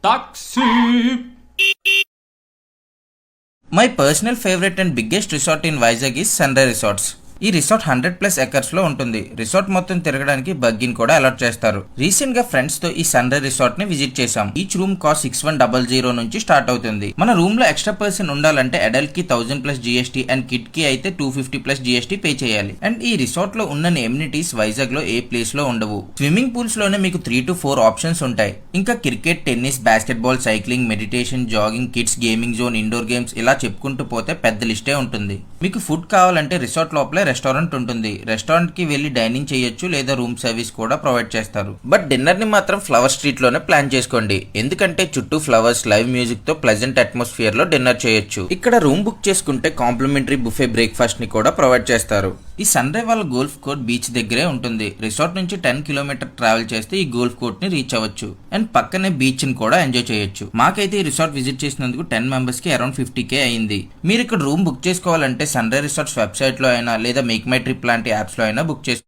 Taxi! My personal favorite and biggest resort in Vizag is Sunray Resorts. ఈ resort 100+ acres లో ఉంటుంది. Resort మొత్తం తిరగడానికి బగ్గిని కూడా అలాట్ చేస్తారు. రీసెంట్ గా ఫ్రెండ్స్ తో ఈ సన్రే రిసార్ట్ ని విజిట్ చేసాం. ఈచ్ రూమ్ కాస్ట్ 6100 నుంచి స్టార్ట్ అవుతుంది. మన రూమ్ లో ఎక్స్ట్రా పర్సన్ ఉండాలంటే అడల్ట్ కి 1000+ GST అండ్ కిడ్ కి అయితే 250+ GST పే చేయాలి. అండ్ ఈ రిసార్ట్ లో ఉన్న ఎమ్యూనిటీస్ వైజాగ్ లో ఏ ప్లేస్ లో ఉండవు. స్విమ్మింగ్ పూల్స్ లోనే మీకు 3 to 4 ఆప్షన్స్ ఉంటాయి. ఇంకా cricket, tennis, basketball, cycling, meditation, jogging, kids gaming zone, indoor games ఇలా చెప్పుకుంటూ పోతే పెద్ద లిస్టే ఉంటుంది. మీకు ఫుడ్ కావాలంటే రిసార్ట్ లోపలే రెస్టారెంట్ ఉంటుంది. రెస్టారెంట్ కి వెళ్లి డైనింగ్ చేయొచ్చు లేదా రూమ్ సర్వీస్ కూడా ప్రొవైడ్ చేస్తారు. బట్ డిన్నర్ ని మాత్రం ఫ్లవర్ స్ట్రీట్ లోనే ప్లాన్ చేసుకోండి. ఎందుకంటే చుట్టూ ఫ్లవర్స్, లైవ్ మ్యూజిక్ తో ప్లెజెంట్ అట్మాస్ఫియర్ లో డిన్నర్ చేయొచ్చు. ఇక్కడ రూమ్ బుక్ చేసుకుంటే కాంప్లిమెంటరీ బుఫే బ్రేక్ఫాస్ట్ ని కూడా ప్రొవైడ్ చేస్తారు. ఈ సన్రే వాళ్ళ గోల్ఫ్ కోర్ట్ బీచ్ దగ్గరే ఉంటుంది. రిసార్ట్ నుంచి 10 కిలోమీటర్ ట్రావెల్ చేస్తే ఈ గోల్ఫ్ కోర్ట్ ని రీచ్ అవ్వచ్చు. అండ్ పక్కనే బీచ్ ని కూడా ఎంజాయ్ చేయొచ్చు. మాకైతే ఈ రిసార్ట్ విజిట్ చేసినందుకు 10 మెంబర్స్ కి అరౌండ్ 50K అయింది. మీరు ఇక్కడ రూమ్ బుక్ చేసుకోవాలంటే సన్రే రిసార్ట్స్ వెబ్సైట్ లో అయినా లేదా మేక్ మై ట్రిప్ లాంటి యాప్స్ లో అయినా బుక్ చేసుకోవచ్చు.